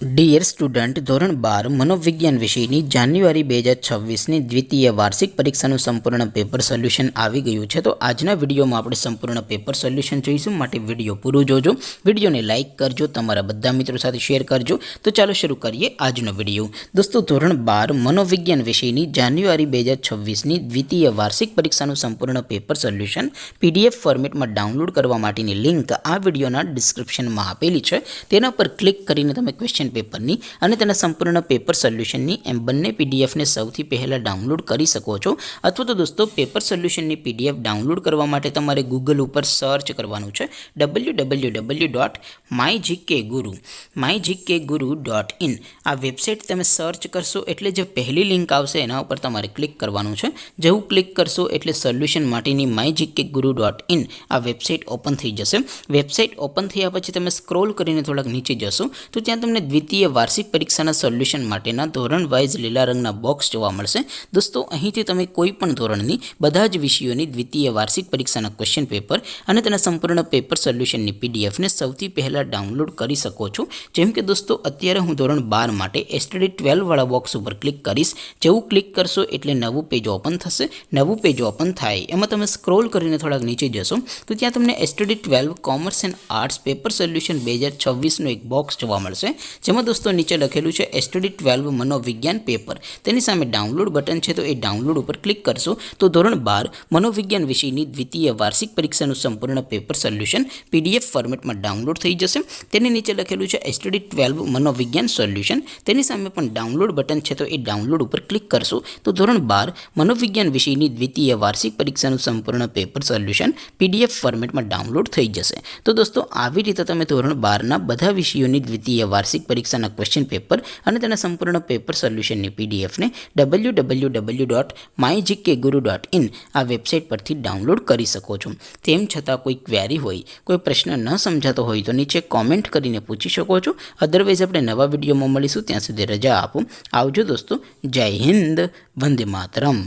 Dear student, ધોરણ 12 મનોવિજ્ઞાન વિષયની જાન્યુઆરી 2026ની દ્વિતીય વાર્ષિક પરીક્ષાનું સંપૂર્ણ પેપર સોલ્યુશન આવી ગયું છે. તો આજના વિડીયોમાં આપણે સંપૂર્ણ પેપર સોલ્યુશન જોઈશું, માટે વિડીયો પૂરું જોજો. વિડીયોને લાઇક કરજો, તમારા બધા મિત્રો સાથે શેર કરજો. તો ચાલો શરૂ કરીએ આજનો વિડીયો. દોસ્તો, ધોરણ 12 મનોવિજ્ઞાન વિષયની જાન્યુઆરી 2026ની દ્વિતીય વાર્ષિક પરીક્ષાનું સંપૂર્ણ પેપર સોલ્યુશન PDF ફોર્મેટમાં ડાઉનલોડ કરવા માટેની લિંક આ વિડીયોના ડિસ્ક્રિપ્શનમાં આપેલી છે. તેના પર ક્લિક કરીને તમે ક્વેશ્ચન પેપરની અને તેના સંપૂર્ણ પેપર સોલ્યુશનની એમ બંને પીડીએફને સૌથી પહેલાં ડાઉનલોડ કરી શકો છો. અથવા તો દોસ્તો, પેપર સોલ્યુશનની PDF ડાઉનલોડ કરવા માટે તમારે ગૂગલ ઉપર સર્ચ કરવાનું છે www.mygkguru.in. આ વેબસાઇટ તમે સર્ચ કરશો એટલે જે પહેલી લિંક આવશે એના ઉપર તમારે ક્લિક કરવાનું છે. જેવું ક્લિક કરશો એટલે સોલ્યુશન માટેની mygkguru.in આ વેબસાઇટ ઓપન થઈ જશે. વેબસાઇટ ઓપન થયા પછી તમે સ્ક્રોલ કરીને થોડાક નીચે જશો તો ત્યાં તમને દ્વિતીય વાર્ષિક પરીક્ષાના સોલ્યુશન માટેના ધોરણ વાઇઝ લીલા રંગના બોક્સ જોવા મળશે. દોસ્તો, અહીંથી તમે કોઈ પણ ધોરણની બધા જ વિષયોની દ્વિતીય વાર્ષિક પરીક્ષાના ક્વેશ્ચન પેપર અને તેના સંપૂર્ણ પેપર સોલ્યુશનની પીડીએફને સૌથી પહેલાં ડાઉનલોડ કરી શકો છો. જેમ કે દોસ્તો, અત્યારે હું ધોરણ 12 માટે STD 12 વાળા બોક્સ ઉપર ક્લિક કરીશ. જેવું ક્લિક કરશો એટલે નવું પેજ ઓપન થશે. નવું પેજ ઓપન થાય એમાં તમે સ્ક્રોલ કરીને થોડાક નીચે જશો તો ત્યાં તમને STD 12 commerce and arts paper solution 2026નું એક બોક્સ જોવા મળશે. જેમાં દોસ્તો નીચે લખેલું છે STD 12 મનોવિજ્ઞાન પેપર. તેની સામે ડાઉનલોડ બટન છે, તો એ ડાઉનલોડ ઉપર ક્લિક કરશો તો ધોરણ 12 મનોવિજ્ઞાન વિષયની દ્વિતીય વાર્ષિક પરીક્ષાનું સંપૂર્ણ પેપર સોલ્યુશન PDF ફોર્મેટમાં ડાઉનલોડ થઈ જશે. તેની નીચે લખેલું છે STD 12 મનોવિજ્ઞાન સોલ્યુશન. તેની સામે પણ ડાઉનલોડ બટન છે, તો એ ડાઉનલોડ ઉપર ક્લિક કરશો તો ધોરણ 12 મનોવિજ્ઞાન વિષયની દ્વિતીય વાર્ષિક પરીક્ષાનું સંપૂર્ણ પેપર સોલ્યુશન PDF ફોર્મેટમાં ડાઉનલોડ થઈ જશે. તો દોસ્તો, આવી રીતે તમે ધોરણ 12ના બધા વિષયોની દ્વિતીય વાર્ષિક પરીક્ષાના ક્વેશ્ચન પેપર અને તેના સંપૂર્ણ પેપર સોલ્યુશનની પીડીએફને www.mygkguru.in આ વેબસાઇટ પરથી ડાઉનલોડ કરી શકો છો. તેમ છતાં કોઈ ક્વેરી હોય, કોઈ પ્રશ્ન ન સમજાતો હોય તો નીચે કોમેન્ટ કરીને પૂછી શકો છો. અદરવાઇઝ આપણે નવા વિડીયોમાં મળીશું. ત્યાં સુધી રજા આપો. આવજો દોસ્તો. જય હિન્દ. વંદે માતરમ.